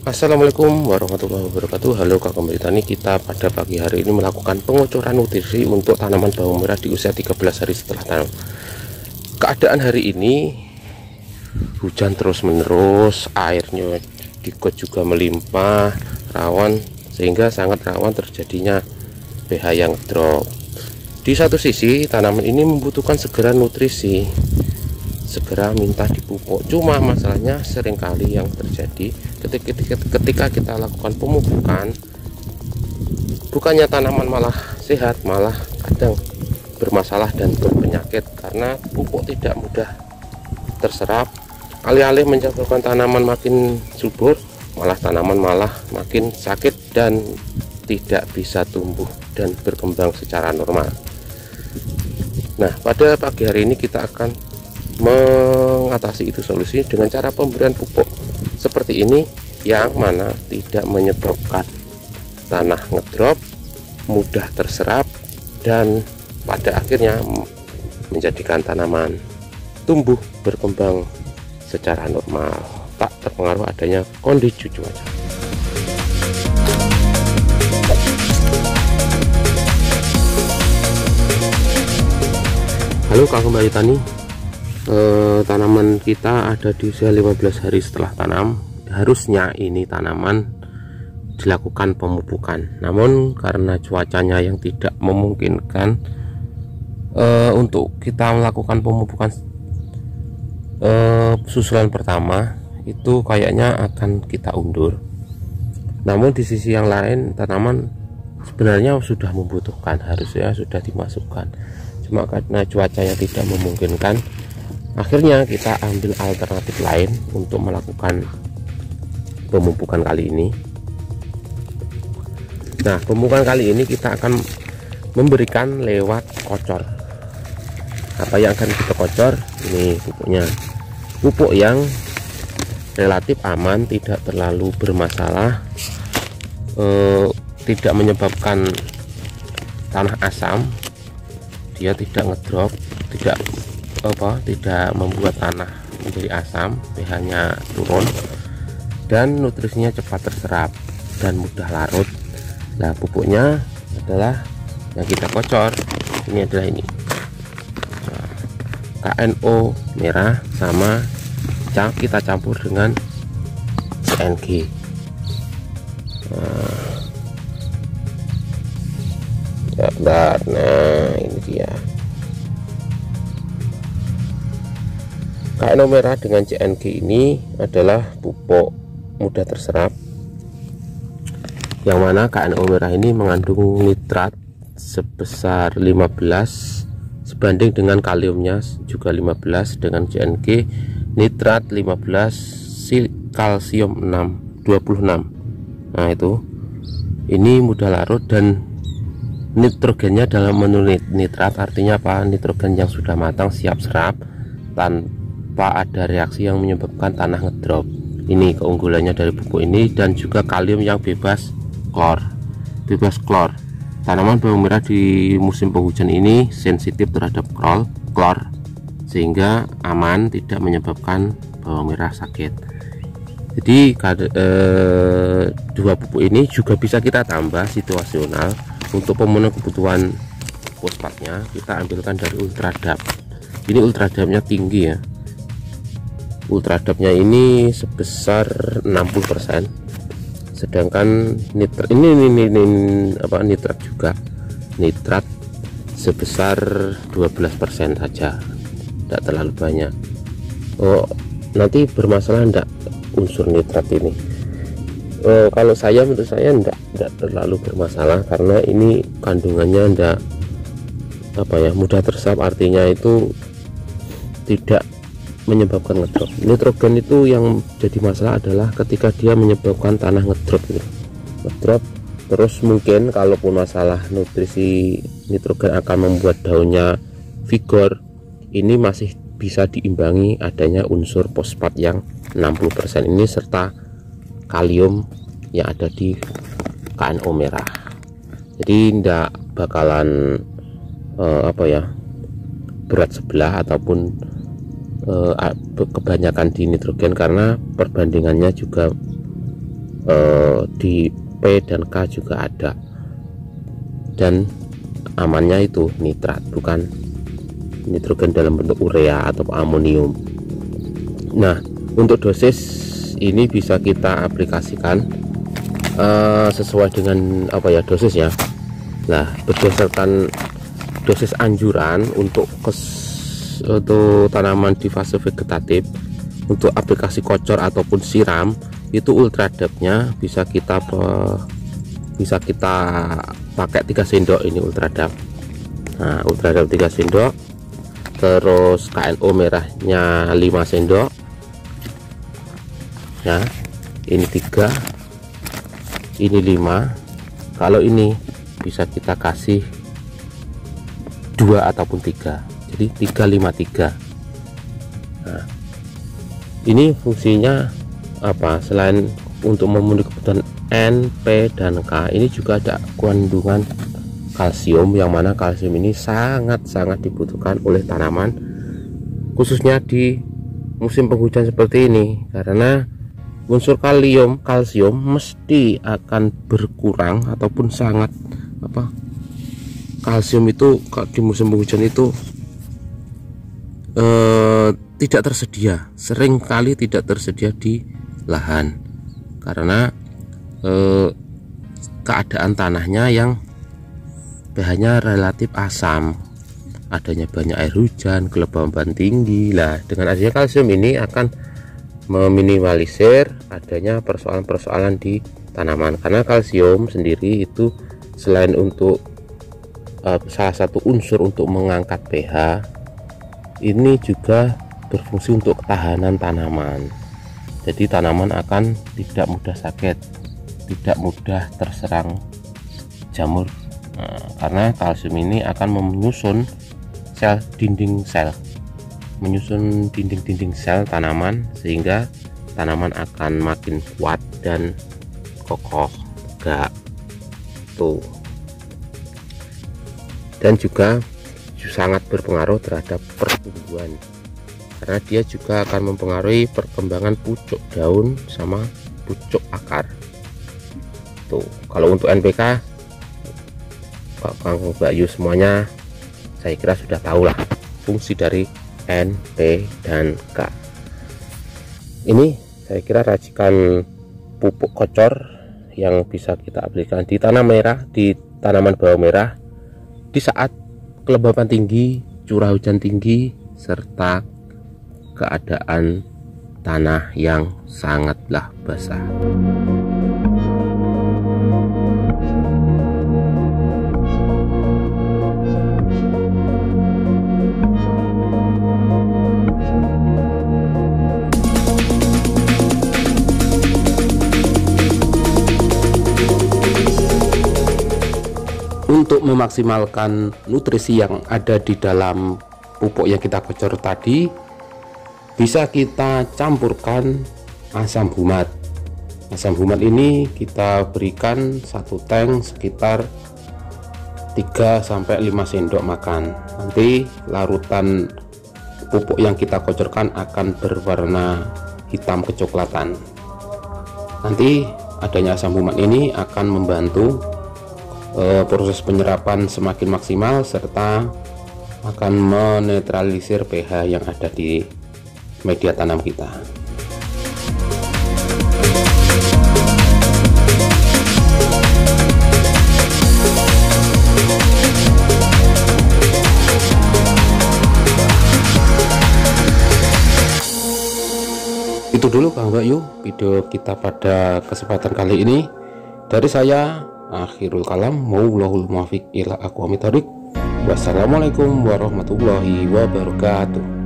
Assalamualaikum warahmatullahi wabarakatuh. Halo kakak petani, kita pada pagi hari ini melakukan pengocoran nutrisi untuk tanaman bawang merah di usia 13 hari setelah tanam. Keadaan hari ini hujan terus menerus, airnya di got juga melimpah, rawan, sehingga sangat rawan terjadinya pH yang drop. Di satu sisi tanaman ini membutuhkan segera nutrisi, segera minta dipupuk. Cuma masalahnya seringkali yang terjadi ketika kita lakukan pemupukan, bukannya tanaman malah sehat, malah kadang bermasalah dan berpenyakit karena pupuk tidak mudah terserap. Alih-alih menyebabkan tanaman makin subur, malah tanaman makin sakit dan tidak bisa tumbuh dan berkembang secara normal. Nah, pada pagi hari ini kita akan mengatasi itu solusi dengan cara pemberian pupuk seperti ini, yang mana tidak menyebabkan tanah ngedrop, mudah terserap, dan pada akhirnya menjadikan tanaman tumbuh berkembang secara normal, tak terpengaruh adanya kondisi cuaca. Halo kakak kembali tani, tanaman kita ada di usia 15 hari setelah tanam. Harusnya ini tanaman dilakukan pemupukan, namun karena cuacanya yang tidak memungkinkan untuk kita melakukan pemupukan susulan pertama, itu kayaknya akan kita undur. Namun di sisi yang lain tanaman sebenarnya sudah membutuhkan, harusnya sudah dimasukkan, cuma karena cuaca yang tidak memungkinkan, akhirnya kita ambil alternatif lain untuk melakukan pemupukan kali ini. Nah, pemupukan kali ini kita akan memberikan lewat kocor. Apa yang akan kita kocor? Ini pupuknya, pupuk yang relatif aman, tidak terlalu bermasalah, tidak menyebabkan tanah asam, dia tidak ngedrop, tidak membuat tanah menjadi asam, pH-nya turun, dan nutrisinya cepat terserap dan mudah larut. Nah, pupuknya adalah yang kita kocor ini, adalah ini, KNO merah sama kita campur dengan CNG. Nah, ini dia KNO merah dengan CNG. Ini adalah pupuk mudah terserap, yang mana KNO merah ini mengandung nitrat sebesar 15 sebanding dengan kaliumnya juga 15, dengan CNG nitrat 15, kalsium 26. Nah, itu ini mudah larut dan nitrogennya dalam menu nitrat, artinya apa? Nitrogen yang sudah matang siap serap tanpa ada reaksi yang menyebabkan tanah ngedrop. Ini keunggulannya dari pupuk ini, dan juga kalium yang bebas klor. Tanaman bawang merah di musim penghujan ini sensitif terhadap klor, sehingga aman, tidak menyebabkan bawang merah sakit. Jadi dua pupuk ini juga bisa kita tambah situasional untuk pemenuhan kebutuhan fosfatnya. Kita ambilkan dari Ultradap. Ini Ultradapnya tinggi ya. Ultradapnya ini sebesar 60%, sedangkan nitrat nitrat juga, nitrat sebesar 12% saja, tidak terlalu banyak. Nanti bermasalah enggak unsur nitrat ini? Kalau menurut saya enggak terlalu bermasalah, karena ini kandungannya enggak mudah terserap, artinya itu tidak menyebabkan ngedrop. Nitrogen itu yang jadi masalah adalah ketika dia menyebabkan tanah ngedrop terus mungkin kalaupun masalah nutrisi, nitrogen akan membuat daunnya vigor. Ini masih bisa diimbangi adanya unsur fosfat yang 60% ini serta kalium yang ada di KNO merah. Jadi tidak bakalan berat sebelah ataupun kebanyakan di nitrogen, karena perbandingannya juga di P dan K juga ada, dan amannya itu nitrat, bukan nitrogen dalam bentuk urea atau amonium. Nah, untuk dosis ini bisa kita aplikasikan sesuai dengan dosisnya. Nah, berdasarkan dosis anjuran untuk tanaman di fase vegetatif, untuk aplikasi kocor ataupun siram, itu ultradapnya bisa kita pakai 3 sendok ini ultradap. Nah, ultradap 3 sendok, terus KNO merahnya 5 sendok ya, ini 3, ini 5. Kalau ini bisa kita kasih 2 ataupun 3, jadi 353. Nah, ini fungsinya apa? Selain untuk memenuhi kebutuhan N, P, dan K, ini juga ada kandungan kalsium, yang mana kalsium ini sangat-sangat dibutuhkan oleh tanaman, khususnya di musim penghujan seperti ini, karena unsur kalsium mesti akan berkurang ataupun sangat kalsium itu di musim penghujan itu tidak tersedia, seringkali tidak tersedia di lahan, karena keadaan tanahnya yang pH-nya relatif asam, adanya banyak air hujan, kelembaban tinggi. Lah, dengan adanya kalsium ini akan meminimalisir adanya persoalan-persoalan di tanaman, karena kalsium sendiri itu selain untuk salah satu unsur untuk mengangkat pH, ini juga berfungsi untuk ketahanan tanaman. Jadi tanaman akan tidak mudah sakit, tidak mudah terserang jamur, karena kalsium ini akan menyusun dinding sel tanaman, sehingga tanaman akan makin kuat dan kokoh tegak tuh. Dan juga sangat berpengaruh terhadap pertumbuhan, karena dia juga akan mempengaruhi perkembangan pucuk daun sama pucuk akar tuh. Kalau untuk NPK, Kang Bayu semuanya saya kira sudah tahu lah fungsi dari N, P, dan K. Ini saya kira racikan pupuk kocor yang bisa kita aplikasikan di tanaman bawang merah di saat kelembapan tinggi, curah hujan tinggi, serta keadaan tanah yang sangatlah basah. Untuk memaksimalkan nutrisi yang ada di dalam pupuk yang kita kocor tadi, bisa kita campurkan asam humat. Asam humat ini kita berikan satu tank sekitar 3-5 sendok makan. Nanti larutan pupuk yang kita kocorkan akan berwarna hitam kecoklatan. Nanti adanya asam humat ini akan membantu proses penyerapan semakin maksimal, serta akan menetralisir pH yang ada di media tanam kita. Itu dulu Kang Bayu video kita pada kesempatan kali ini. Dari saya akhirul kalam, wallahul muwaffiq ila aqwamit thoriq. Wassalamualaikum warahmatullahi wabarakatuh.